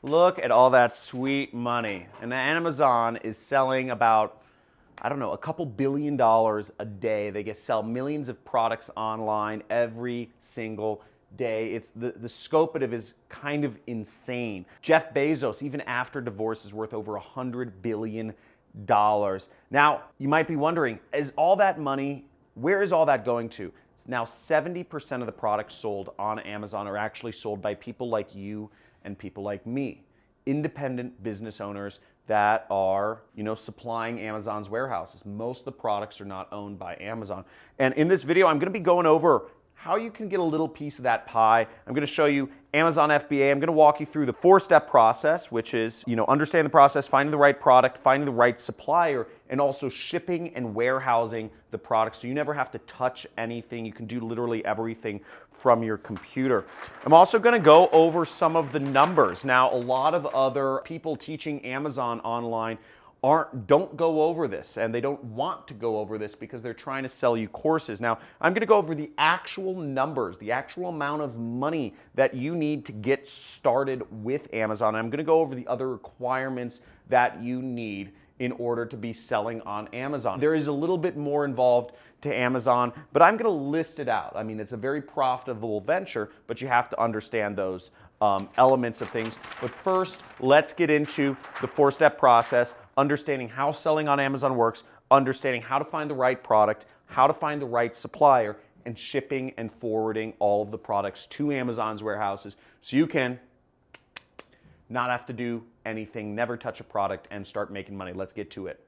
Look at all that sweet money. And Amazon is selling about, I don't know, a couple $1 billion a day. They sell millions of products online every single day. It's the scope of it is kind of insane. Jeff Bezos, even after divorce, is worth over $100 billion. Now, you might be wondering, is all that money, where is all that going to? Now, 70% of the products sold on Amazon are actually sold by people like you and people like me, independent business owners that are, supplying Amazon's warehouses. Most of the products are not owned by Amazon. And in this video, I'm going to be going over how you can get a little piece of that pie. I'm going to show you Amazon FBA. I'm going to walk you through the 4-step process, which is, understand the process, finding the right product, finding the right supplier, and also shipping and warehousing the product so you never have to touch anything. You can do literally everything from your computer. I'm also going to go over some of the numbers. Now, a lot of other people teaching Amazon online don't go over this, and they don't want to go over this because they're trying to sell you courses. Now, I'm going to go over the actual numbers, the actual amount of money that you need to get started with Amazon. I'm going to go over the other requirements that you need in order to be selling on Amazon. There is a little bit more involved to Amazon, but I'm going to list it out. I mean, it's a very profitable venture, but you have to understand those elements of things. But first, let's get into the 4-step process, understanding how selling on Amazon works, understanding how to find the right product, how to find the right supplier, and shipping and forwarding all of the products to Amazon's warehouses so you can not have to do anything, never touch a product, and start making money. Let's get to it.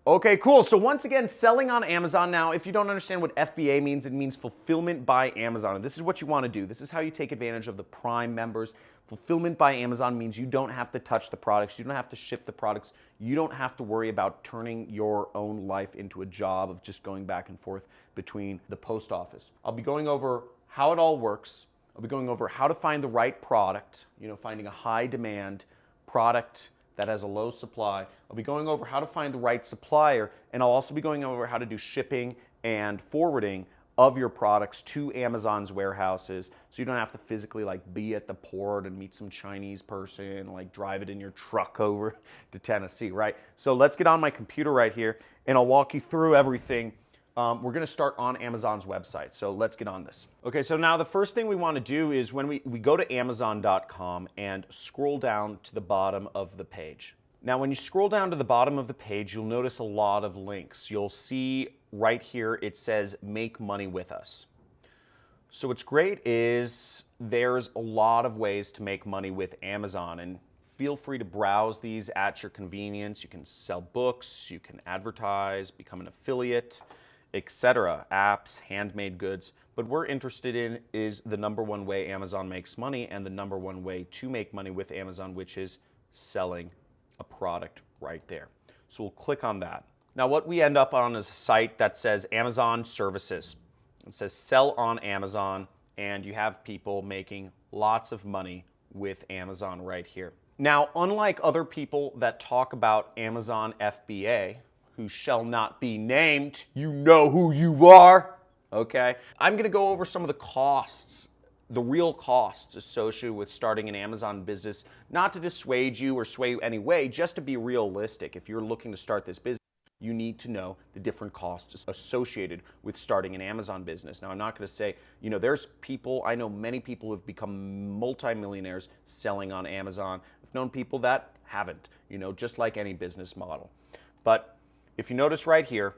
Okay, cool. So once again, selling on Amazon. Now, if you don't understand what FBA means, it means Fulfillment by Amazon. And this is what you want to do. This is how you take advantage of the Prime members. Fulfillment by Amazon means you don't have to touch the products. You don't have to ship the products. You don't have to worry about turning your own life into a job of just going back and forth between the post office. I'll be going over how it all works. I'll be going over how to find the right product, finding a high demand product that has a low supply. I'll be going over how to find the right supplier, and I'll also be going over how to do shipping and forwarding of your products to Amazon's warehouses so you don't have to physically be at the port and meet some Chinese person, drive it in your truck over to Tennessee, right? So let's get on my computer right here and I'll walk you through everything. We're going to start on Amazon's website, so let's get on this. Okay, so now the first thing we want to do is when we go to Amazon.com and scroll down to the bottom of the page. Now, when you scroll down to the bottom of the page, you'll notice a lot of links. You'll see right here it says make money with us. So what's great is there's a lot of ways to make money with Amazon, and feel free to browse these at your convenience. You can sell books, you can advertise, become an affiliate, etc., apps, handmade goods. But we're interested in is the #1 way Amazon makes money and the #1 way to make money with Amazon, which is selling a product right there. So we'll click on that. Now what we end up on is a site that says Amazon Services. It says sell on Amazon, and you have people making lots of money with Amazon right here. Now, unlike other people that talk about Amazon FBA, who shall not be named, you know who you are, okay? I'm gonna go over some of the costs, the real costs associated with starting an Amazon business, not to dissuade you or sway you any way, just to be realistic. If you're looking to start this business, you need to know the different costs associated with starting an Amazon business. Now, I'm not gonna say, there's people, I know many people who have become multimillionaires selling on Amazon. I've known people that haven't, just like any business model. But if you notice right here,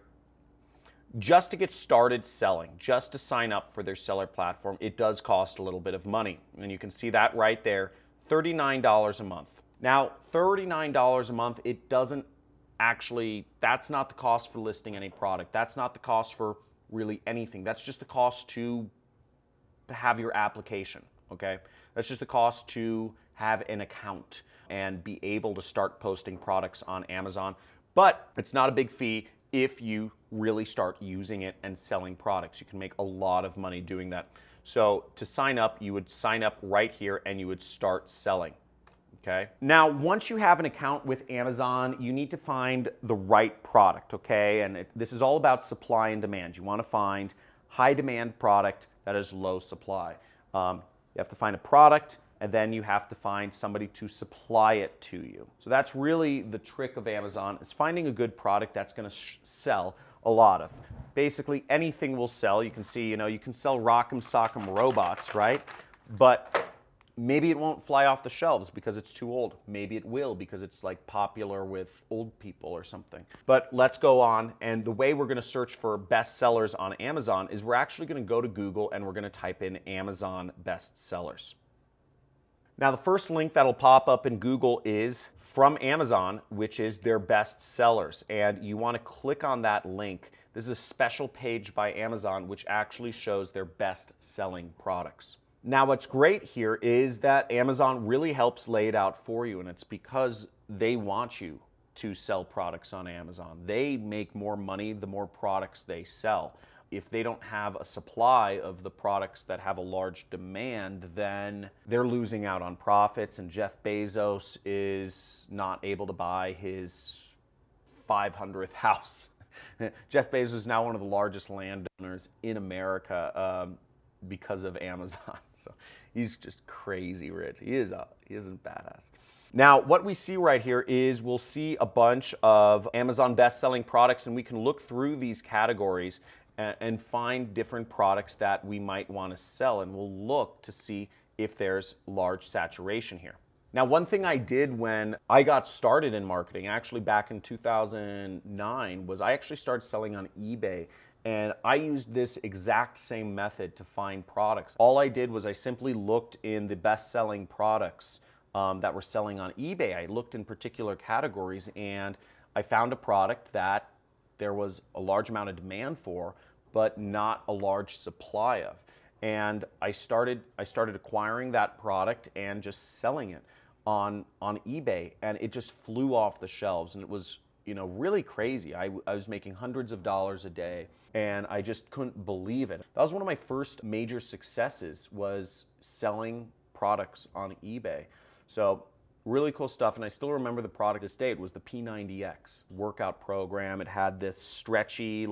just to get started selling, just to sign up for their seller platform, it does cost a little bit of money. And you can see that right there, $39 a month. Now, $39 a month, it doesn't actually, that's not the cost for listing any product. That's not the cost for really anything. That's just the cost to have your application, okay? That's just the cost to have an account and be able to start posting products on Amazon. But it's not a big fee if you really start using it and selling products. You can make a lot of money doing that. So to sign up, you would sign up right here and you would start selling. okay? Now, once you have an account with Amazon, you need to find the right product, okay? And this is all about supply and demand. You want to find high demand product that is low supply. You have to find a product, and then you have to find somebody to supply it to you. So that's really the trick of Amazon, is finding a good product that's going to sell a lot of. Basically, anything will sell. You can see, you can sell Rock'em Sock'em robots, right? But maybe it won't fly off the shelves because it's too old. Maybe it will because it's like popular with old people or something. But let's go on, and the way we're going to search for best sellers on Amazon is we're actually going to go to Google and we're going to type in Amazon best sellers. Now, the first link that'll pop up in Google is from Amazon, which is their best sellers. And you want to click on that link. This is a special page by Amazon which actually shows their best selling products. Now, what's great here is that Amazon really helps lay it out for you, and it's because they want you to sell products on Amazon. They make more money the more products they sell. If they don't have a supply of the products that have a large demand, then they're losing out on profits, and Jeff Bezos is not able to buy his 500th house. Jeff Bezos is now one of the largest landowners in America because of Amazon. So he's just crazy rich. He is a badass. Now, what we see right here is we'll see a bunch of Amazon best-selling products, and we can look through these categories and find different products that we might want to sell, and we'll look to see if there's large saturation here. Now, one thing I did when I got started in marketing, actually back in 2009, was I actually started selling on eBay, and I used this exact same method to find products. All I did was I simply looked in the best-selling products that were selling on eBay. I looked in particular categories, and I found a product that there was a large amount of demand for, but not a large supply of. And I started acquiring that product and just selling it on eBay, and it just flew off the shelves, and it was really crazy. I was making hundreds of dollars a day, and I just couldn't believe it. That was one of my first major successes, was selling products on eBay. So really cool stuff, and I still remember the product to this day. It was the P90X workout program. It had this stretchy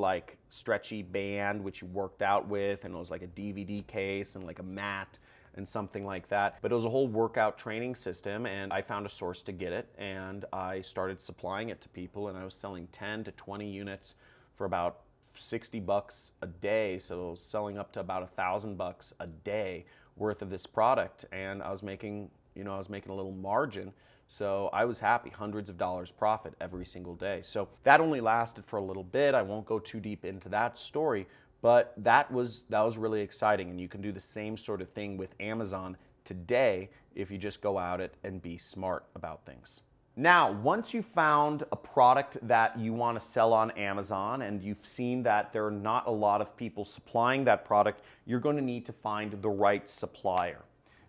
band which you worked out with, and it was like a DVD case and like a mat and something like that. But it was a whole workout training system, and I found a source to get it, and I started supplying it to people, and I was selling 10 to 20 units for about $60 a day. So I was selling up to about $1,000 a day worth of this product, and I was making a little margin, so I was happy. Hundreds of dollars profit every single day. So that only lasted for a little bit. I won't go too deep into that story, but that was really exciting, and you can do the same sort of thing with Amazon today if you just go out it and be smart about things. Now, once you've found a product that you want to sell on Amazon and you've seen that there are not a lot of people supplying that product, you're going to need to find the right supplier.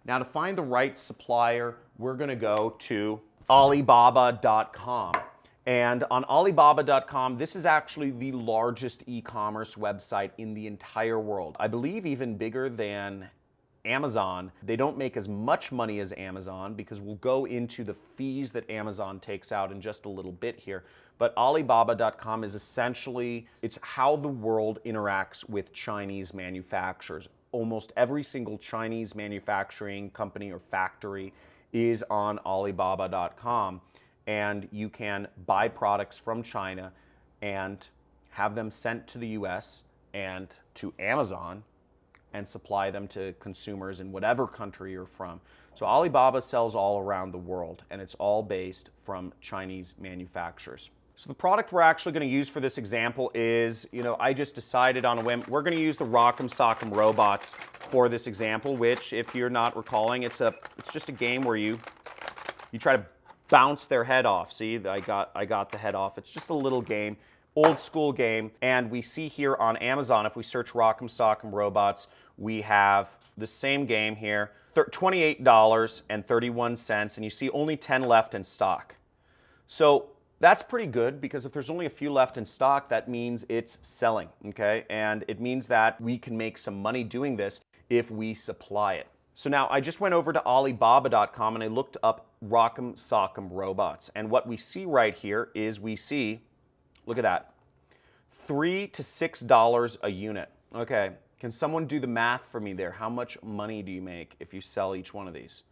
Now, to find the right supplier, we're going to go to Alibaba.com. And on Alibaba.com, this is actually the largest e-commerce website in the entire world. I believe even bigger than Amazon. They don't make as much money as Amazon, because we'll go into the fees that Amazon takes out in just a little bit here. But Alibaba.com is essentially, it's how the world interacts with Chinese manufacturers. Almost every single Chinese manufacturing company or factory is on Alibaba.com, and you can buy products from China and have them sent to the US and to Amazon and supply them to consumers in whatever country you're from. So Alibaba sells all around the world, and it's all based from Chinese manufacturers. So the product we're actually going to use for this example is, I just decided on a whim, we're going to use the Rock'em Sock'em robots for this example, which, if you're not recalling, it's just a game where you try to bounce their head off. See, I got the head off. It's just a little game, old school game. And we see here on Amazon, if we search Rock'em Sock'em robots, we have the same game here, $28.31, and you see only 10 left in stock. So that's pretty good, because if there's only a few left in stock, that means it's selling, okay? And it means that we can make some money doing this if we supply it. So now I just went over to Alibaba.com and I looked up Rock'em Sock'em robots. And what we see right here is we see, look at that, $3 to $6 a unit. Okay, can someone do the math for me there? How much money do you make if you sell each one of these?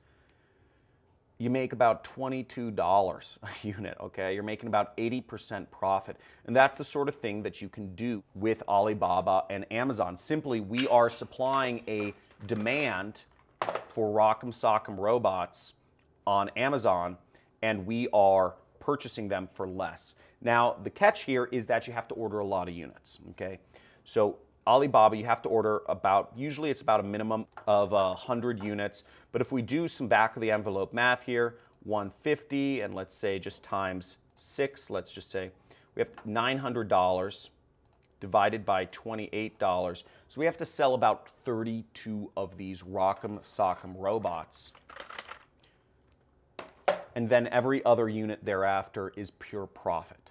You make about $22 a unit, okay? You're making about 80% profit. And that's the sort of thing that you can do with Alibaba and Amazon. Simply, we are supplying a demand for Rock'em Sock'em robots on Amazon, and we are purchasing them for less. Now, the catch here is that you have to order a lot of units, okay? So Alibaba, you have to order about, usually it's about a minimum of 100 units, but if we do some back of the envelope math here, 150, and let's say just times 6, let's just say we have $900 divided by $28. So we have to sell about 32 of these Rock'em Sock'em robots. And then every other unit thereafter is pure profit,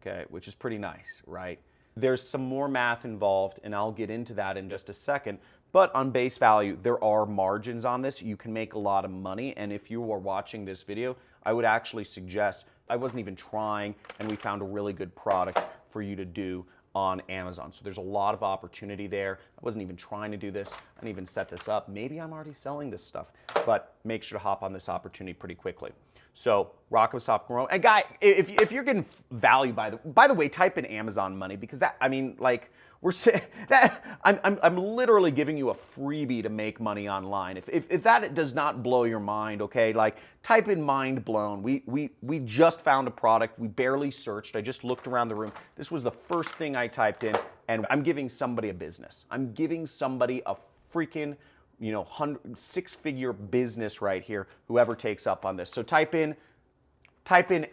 okay, which is pretty nice, right? There's some more math involved, and I'll get into that in just a second. But on base value, there are margins on this. You can make a lot of money, and if you are watching this video, I would actually suggest, I wasn't even trying, and we found a really good product for you to do on Amazon. So there's a lot of opportunity there. I wasn't even trying to do this. I didn't even set this up. Maybe I'm already selling this stuff, but make sure to hop on this opportunity pretty quickly. So Rock'em Sock'em, and guy, if you're getting value, by the way, type in Amazon money, because that, I mean, like, we're saying that I'm literally giving you a freebie to make money online. If that does not blow your mind, okay, like, type in mind blown. We just found a product. We barely searched. I just looked around the room. This was the first thing I typed in, and I'm giving somebody a business. I'm giving somebody a freaking, you know, six-figure business right here, whoever takes up on this. So type in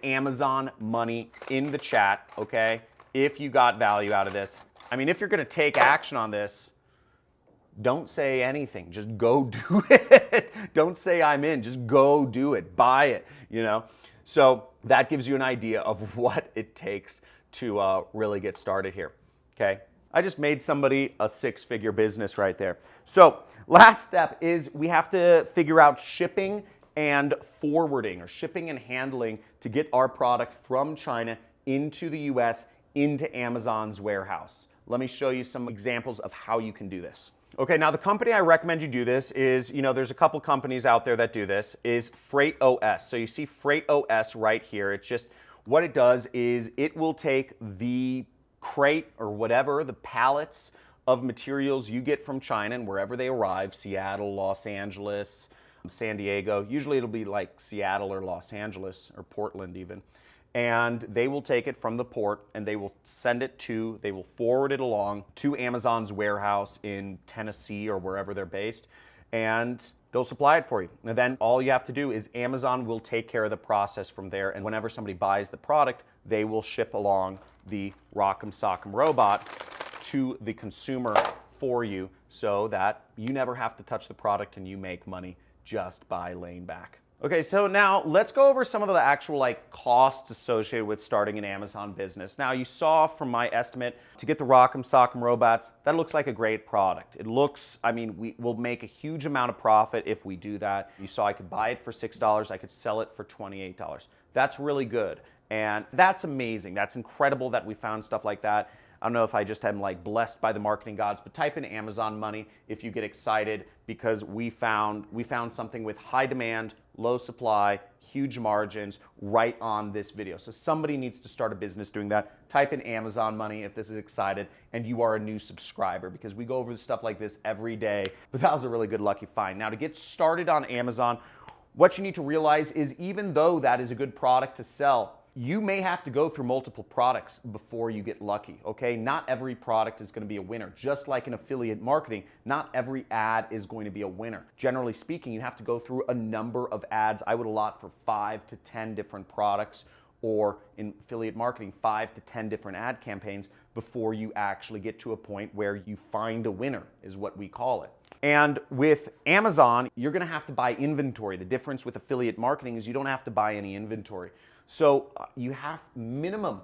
Amazon money in the chat, okay, if you got value out of this. I mean, if you're going to take action on this, don't say anything. Just go do it. Don't say I'm in. Just go do it. Buy it, you know. So that gives you an idea of what it takes to really get started here, okay? I just made somebody a six-figure business right there. So last step is we have to figure out shipping and forwarding, or shipping and handling, to get our product from China into the US, into Amazon's warehouse. Let me show you some examples of how you can do this. Okay, now the company I recommend you do this is, you know, there's a couple companies out there that do this, is Freight OS. So you see Freight OS right here. It's just, what it does is it will take the crate or whatever, the pallets of materials you get from China and wherever they arrive, Seattle, Los Angeles, San Diego, usually it'll be like Seattle or Los Angeles or Portland even, and they will take it from the port and they will they will forward it along to Amazon's warehouse in Tennessee or wherever they're based, and they'll supply it for you. And then all you have to do is Amazon will take care of the process from there, and whenever somebody buys the product, they will ship along the Rock'em Sock'em robot to the consumer for you, so that you never have to touch the product and you make money just by laying back. Okay, so now let's go over some of the actual costs associated with starting an Amazon business. Now you saw from my estimate to get the Rock'em Sock'em robots, that looks like a great product. It looks, I mean, we will make a huge amount of profit if we do that. You saw I could buy it for $6, I could sell it for $28. That's really good, and that's amazing. That's incredible that we found stuff like that. I don't know if I just am blessed by the marketing gods, but type in Amazon money if you get excited, because we found something with high demand, low supply, huge margins right on this video. So somebody needs to start a business doing that. Type in Amazon money if this is excited and you are a new subscriber, because we go over stuff like this every day. But that was a really good lucky find. Now to get started on Amazon, what you need to realize is, even though that is a good product to sell, you may have to go through multiple products before you get lucky, okay? Not every product is gonna be a winner. Just like in affiliate marketing, not every ad is going to be a winner. Generally speaking, you have to go through a number of ads. I would allot for 5 to 10 different products, or in affiliate marketing, 5 to 10 different ad campaigns before you actually get to a point where you find a winner, is what we call it. And with Amazon, you're gonna have to buy inventory. The difference with affiliate marketing is you don't have to buy any inventory. So you have minimum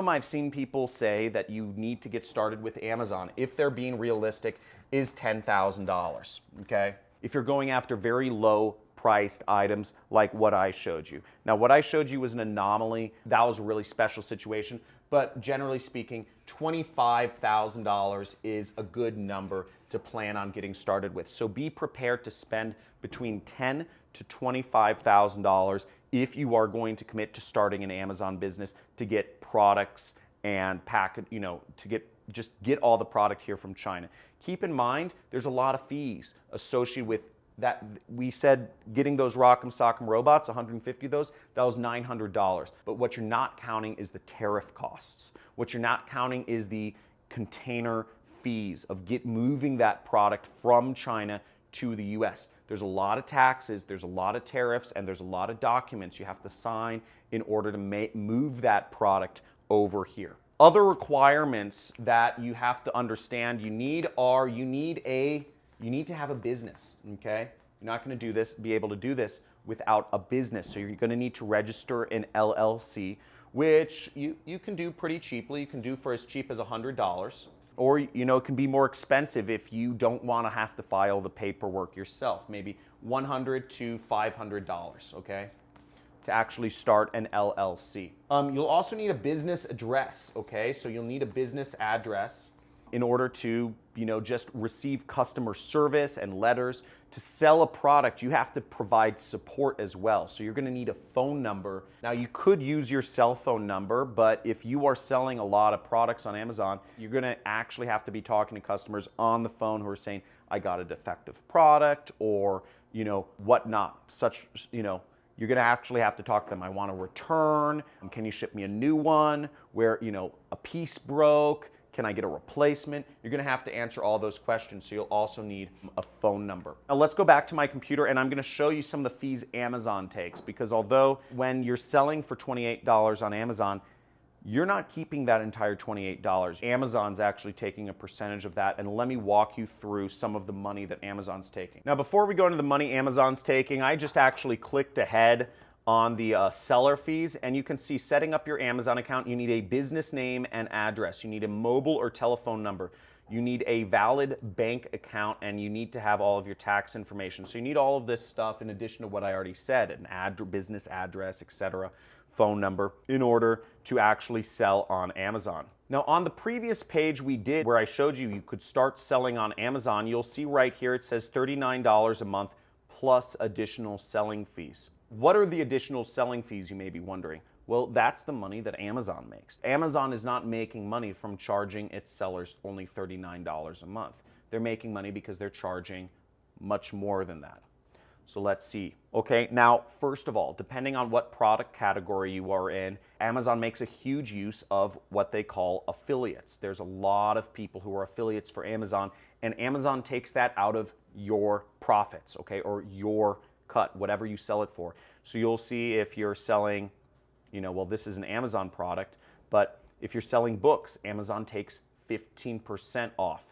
I've seen people say that you need to get started with Amazon, if they're being realistic, is $10,000, okay? if you're going after very low priced items like what I showed you. Now, what I showed you was an anomaly. That was a really special situation, but generally speaking, $25,000 is a good number to plan on getting started with. So be prepared to spend between $10,000 to $25,000 if you are going to commit to starting an Amazon business to get products and to get all the product here from China. Keep in mind, there's a lot of fees associated with that. We said getting those Rock'em Sock'em robots, 150 of those, that was $900. But what you're not counting is the tariff costs. What you're not counting is the container fees of moving that product from China to the US. There's a lot of taxes, there's a lot of tariffs, and there's a lot of documents you have to sign in order to move that product over here. Other requirements that you have to understand you need to have a business, okay? You're not going to be able to do this without a business. So you're going to need to register an LLC, which you can do pretty cheaply. You can do for as cheap as $100. Or, it can be more expensive if you don't want to have to file the paperwork yourself. Maybe $100 to $500, okay? To actually start an LLC. You'll also need a business address, okay? So you'll need a business address in order to, just receive customer service and letters. To sell a product, you have to provide support as well. So you're gonna need a phone number. Now, you could use your cell phone number, but if you are selling a lot of products on Amazon, you're gonna actually have to be talking to customers on the phone who are saying, I got a defective product, or, whatnot. You're gonna actually have to talk to them. I want a return. Can you ship me a new one? Where, a piece broke. Can I get a replacement? You're gonna have to answer all those questions, so you'll also need a phone number. Now let's go back to my computer, and I'm gonna show you some of the fees Amazon takes, because although when you're selling for $28 on Amazon, you're not keeping that entire $28. Amazon's actually taking a percentage of that, and let me walk you through some of the money that Amazon's taking. Now, before we go into the money Amazon's taking, I just actually clicked ahead on the seller fees, and you can see setting up your Amazon account, you need a business name and address. You need a mobile or telephone number. You need a valid bank account, and you need to have all of your tax information. So you need all of this stuff in addition to what I already said, an business address, etc., phone number, in order to actually sell on Amazon. Now, on the previous page we did where I showed you could start selling on Amazon, you'll see right here it says $39 a month plus additional selling fees. What are the additional selling fees, you may be wondering? Well, that's the money that Amazon makes. Amazon is not making money from charging its sellers only $39 a month. They're making money because they're charging much more than that. So let's see. Okay, now, first of all, depending on what product category you are in, Amazon makes a huge use of what they call affiliates. There's a lot of people who are affiliates for Amazon, and Amazon takes that out of your profits, okay, or your cut, whatever you sell it for. So you'll see if you're selling, well, this is an Amazon product, but if you're selling books, Amazon takes 15% off.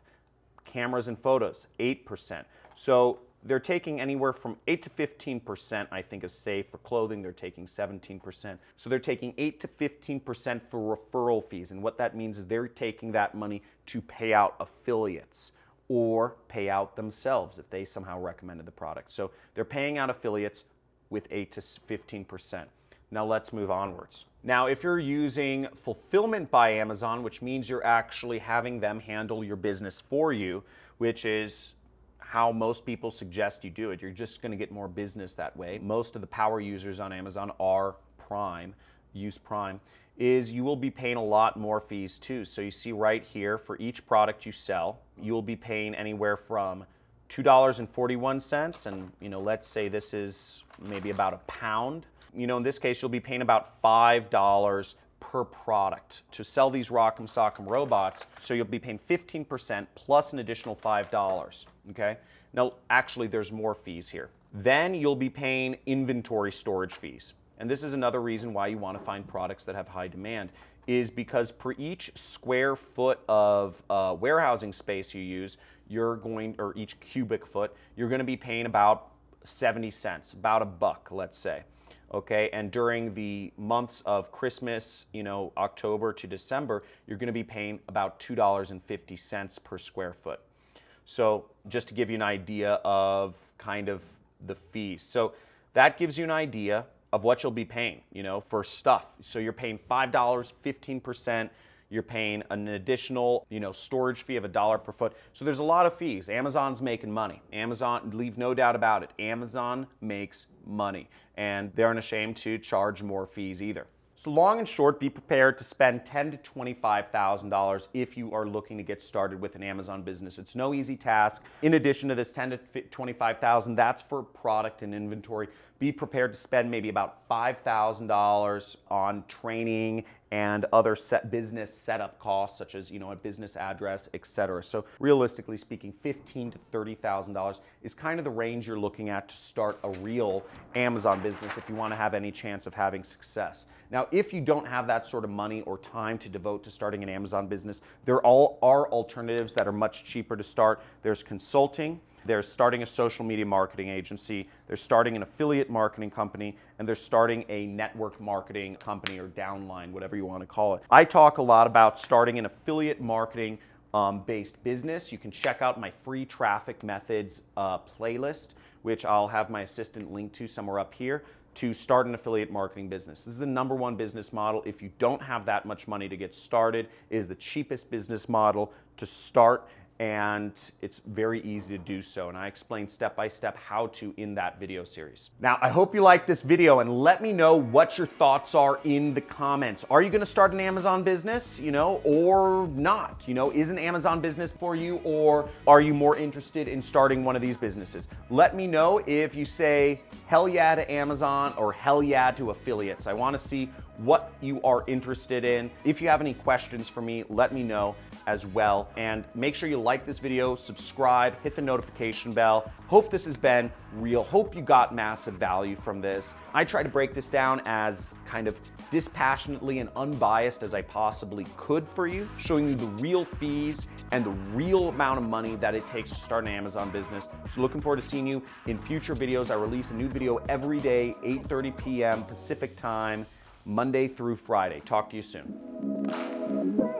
Cameras and photos, 8%. So they're taking anywhere from 8 to 15%, I think is safe. For clothing, they're taking 17%. So they're taking 8 to 15% for referral fees. And what that means is they're taking that money to pay out affiliates or pay out themselves if they somehow recommended the product. So they're paying out affiliates with 8 to 15%. Now let's move onwards. Now, if you're using fulfillment by Amazon, which means you're actually having them handle your business for you, which is how most people suggest you do it. You're just going to get more business that way. Most of the power users on Amazon are Prime, use Prime, is you will be paying a lot more fees too. So you see right here, for each product you sell, you will be paying anywhere from $2.41, and let's say this is maybe about a pound. In this case, you'll be paying about $5 per product to sell these Rock'em Sock'em robots. So you'll be paying 15% plus an additional $5, okay? Now, actually, there's more fees here. Then you'll be paying inventory storage fees. And this is another reason why you want to find products that have high demand, is because per each square foot of warehousing space you use, or each cubic foot, you're going to be paying about 70 cents, about $1, let's say. Okay, and during the months of Christmas, October to December, you're going to be paying about $2.50 per square foot. So just to give you an idea of kind of the fees. So that gives you an idea of what you'll be paying, for stuff. So you're paying $5, 15%. You're paying an additional, storage fee of $1 per foot. So there's a lot of fees. Amazon's making money. Amazon, leave no doubt about it. Amazon makes money, and they aren't ashamed to charge more fees either. So long and short, be prepared to spend $10,000 to $25,000 if you are looking to get started with an Amazon business. It's no easy task. In addition to this $10,000 to $25,000, that's for product and inventory. Be prepared to spend maybe about $5,000 on training and other business setup costs, such as a business address, etc. So realistically speaking, $15,000 to $30,000 is kind of the range you're looking at to start a real Amazon business if you want to have any chance of having success. Now, if you don't have that sort of money or time to devote to starting an Amazon business, there are alternatives that are much cheaper to start. There's consulting. They're starting a social media marketing agency, they're starting an affiliate marketing company, and they're starting a network marketing company or downline, whatever you want to call it. I talk a lot about starting an affiliate marketing based business. You can check out my free traffic methods playlist, which I'll have my assistant link to somewhere up here, to start an affiliate marketing business. This is the #1 business model. If you don't have that much money to get started, it is the cheapest business model to start, and it's very easy to do so. And I explain step by step how to in that video series. Now, I hope you liked this video, and let me know what your thoughts are in the comments. Are you gonna start an Amazon business, or not? Is an Amazon business for you, or are you more interested in starting one of these businesses? Let me know if you say hell yeah to Amazon or hell yeah to affiliates. I wanna see what you are interested in. If you have any questions for me, let me know as well. And make sure you like this video, subscribe, hit the notification bell. Hope this has been real. Hope you got massive value from this. I try to break this down as kind of dispassionately and unbiased as I possibly could for you, showing you the real fees and the real amount of money that it takes to start an Amazon business. So looking forward to seeing you in future videos. I release a new video every day, 8:30 p.m. Pacific time, Monday through Friday. Talk to you soon.